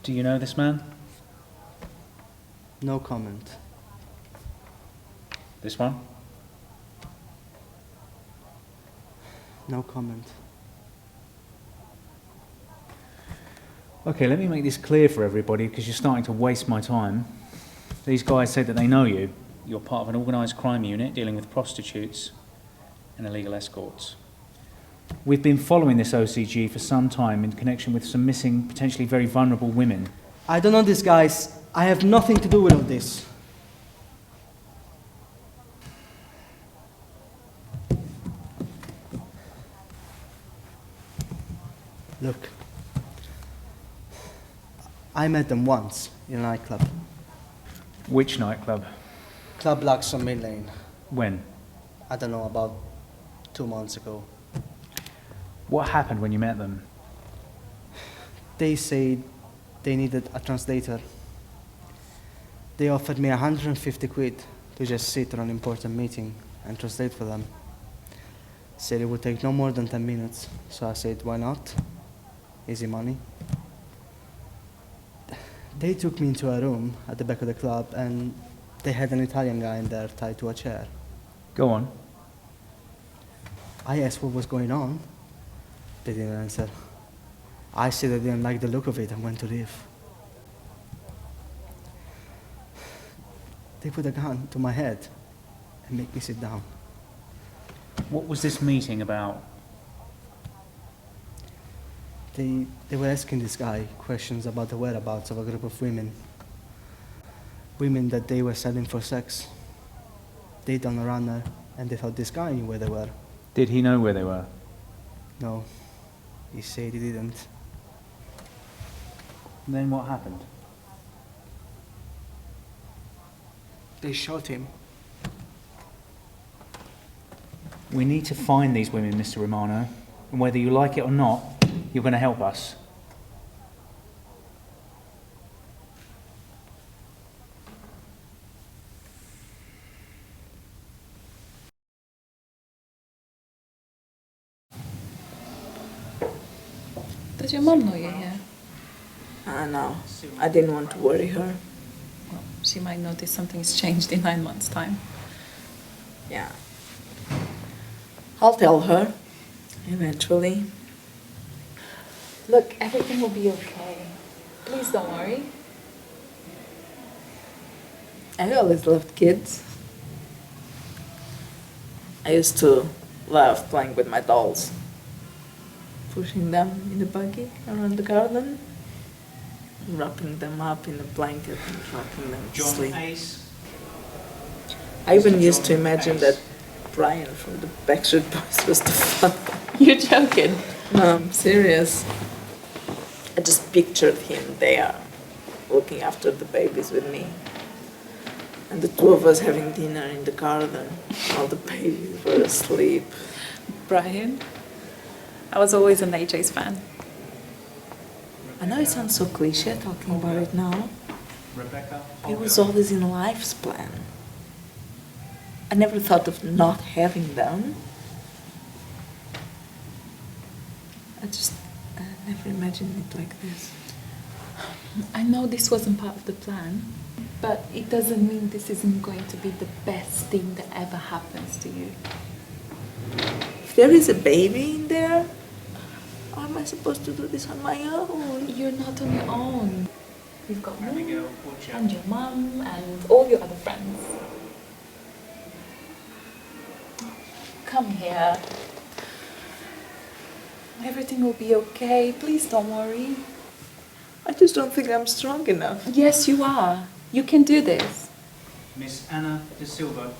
Do you know this man? No comment. This one? No comment. Okay, let me make this clear for everybody because you're starting to waste my time. These guys said that they know you. You're part of an organised crime unit dealing with prostitutes and illegal escorts. We've been following this OCG for some time in connection with some missing, potentially very vulnerable women. I don't know these guys. I have nothing to do with all this. Look. I met them once in a nightclub. Which nightclub? Club Lux on Mill Lane. When? I don't know, about 2 months ago. What happened when you met them? They said they needed a translator. They offered me 150 quid to just sit on an important meeting and translate for them. Said it would take no more than 10 minutes, so I said, why not? Easy money. They took me into a room at the back of the club and they had an Italian guy in there tied to a chair. Go on. I asked what was going on. They didn't answer. I said I didn't like the look of it and went to leave. They put a gun to my head and make me sit down. What was this meeting about? They were asking this guy questions about the whereabouts of a group of women. Women that they were selling for sex. They'd done a runner and they thought this guy knew where they were. Did he know where they were? No, he said he didn't. Then what happened? They shot him. We need to find these women, Mr. Romano, and whether you like it or not, you're going to help us. Does your mom know you're here? No, I didn't want to worry her. Well, she might notice something's changed in 9 months' time. Yeah. I'll tell her, eventually. Look, everything will be okay. Please don't worry. I always loved kids. I used to love playing with my dolls. Pushing them in the buggy around the garden. Wrapping them up in a blanket and rocking them to sleep. I even used to imagine that Brian from the Backstreet Boys was the father. You're joking. No, I'm serious. I just pictured him there, looking after the babies with me. And the two of us having dinner in the garden while the babies were asleep. Brian, I was always an AJ's fan. I know it sounds so cliche talking about it now. Rebecca? It was always in life's plan. I never thought of not having them. I never imagined it like this. I know this wasn't part of the plan, but it doesn't mean this isn't going to be the best thing that ever happens to you. If there is a baby in there, how am I supposed to do this on my own? You're not on your own. You've got me and your mum and all your other friends. Come here. Everything will be okay. Please don't worry. I just don't think I'm strong enough. Yes, you are. You can do this. Miss Anna De Silva.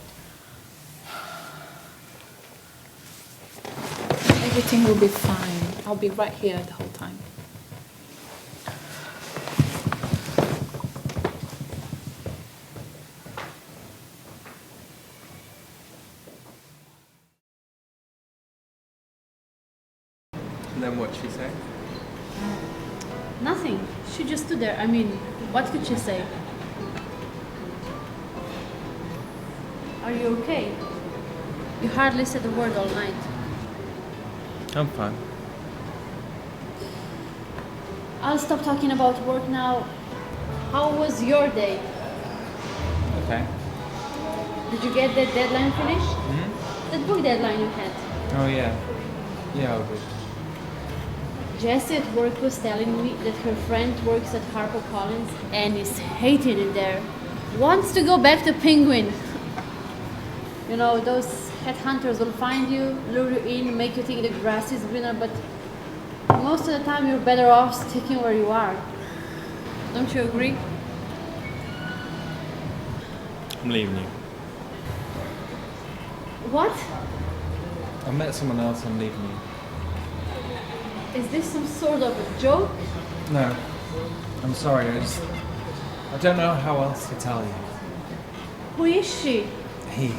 Everything will be fine. I'll be right here the whole time. And then what'd she say? Nothing. She just stood there. I mean, what could she say? Are you okay? You hardly said a word all night. I'm fine. I'll stop talking about work now. How was your day? Okay. Did you get that deadline finished? That book deadline you had. Oh, yeah. Yeah, I would. Jessie at work was telling me that her friend works at HarperCollins and is hating it there. Wants to go back to Penguin. You know, those headhunters will find you, lure you in, make you think the grass is greener, but most of the time you're better off sticking where you are. Don't you agree? I'm leaving you. What? I met someone else, I'm leaving you. Is this some sort of a joke? No. I'm sorry, I don't know how else to tell you. Who is she? He.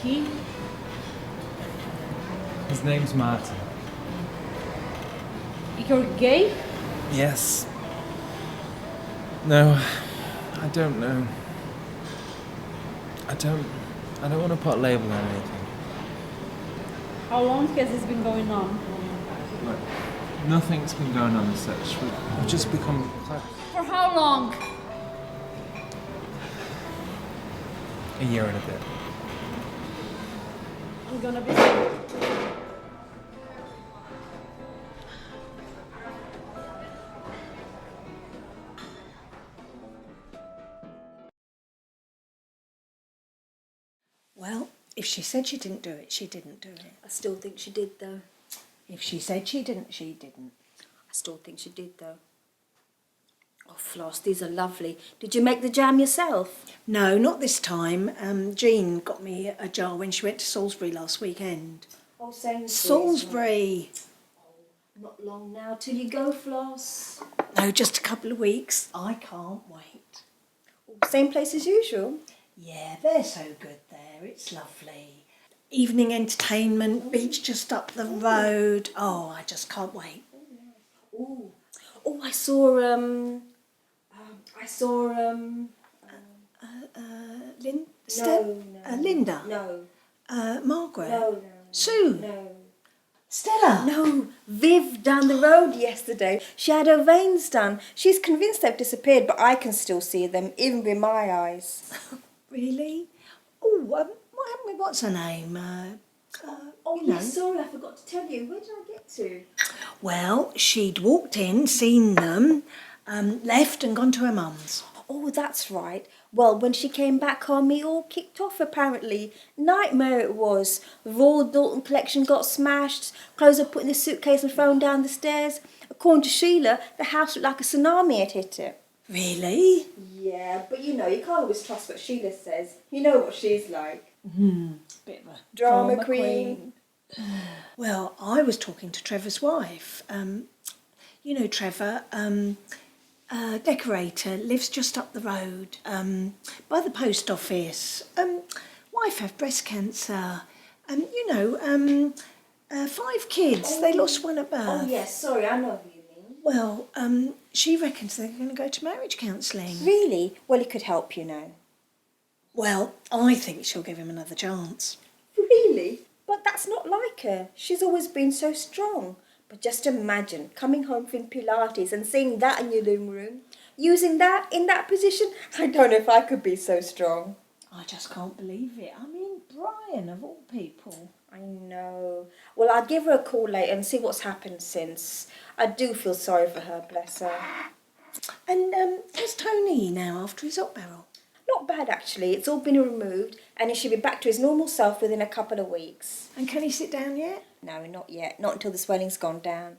He? His name's Martin. You're gay? Yes. No, I don't know. I don't want to put a label on anything. How long has this been going on? Look, nothing's been going on as such. We've just become close. For how long? A year and a bit. I'm gonna be... Well, if she said she didn't do it, she didn't do it. I still think she did, though. If she said she didn't, she didn't. I still think she did, though. Oh, Floss, these are lovely. Did you make the jam yourself? No, not this time. Jean got me a jar when she went to Salisbury last weekend. Oh, Sainsbury's. Salisbury! Not long now till you go, Floss. No, just a couple of weeks. I can't wait. Same place as usual? Yeah, they're so good there. It's lovely. Evening entertainment, beach just up the road. Oh, I just can't wait. Oh, I saw, Linda. No. Margaret. No. Sue. No. Stella. No, Viv down the road yesterday. She had her veins done. She's convinced they've disappeared, but I can still see them, even with my eyes. Really? Oh, what happened with what's her name? Yes, sorry, I forgot to tell you. Where did I get to? Well, she'd walked in, seen them, left and gone to her mum's. Oh, that's right. Well, when she came back home, it all kicked off, apparently. Nightmare it was. The Royal Dalton collection got smashed, clothes were put in the suitcase and thrown down the stairs. According to Sheila, the house looked like a tsunami had hit it. Really? Yeah, but you know, you can't always trust what Sheila says. You know what she's like. Bit of a Drama queen. Well, I was talking to Trevor's wife. You know Trevor, decorator, lives just up the road, by the post office. Wife had breast cancer. 5 kids. They lost one at birth. Oh, yes, sorry, I know who you mean. Well, she reckons they're going to go to marriage counselling. Really? Well, it could help, you know. Well, I think she'll give him another chance. Really? But that's not like her. She's always been so strong. But just imagine coming home from Pilates and seeing that in your living room. Using that in that position. I don't know if I could be so strong. I just can't believe it. I mean, Brian, of all people. I know. Well, I'll give her a call later and see what's happened since. I do feel sorry for her, bless her. And how's Tony now after his hot barrel? Not bad, actually. It's all been removed and he should be back to his normal self within a couple of weeks. And can he sit down yet? No, not yet. Not until the swelling's gone down.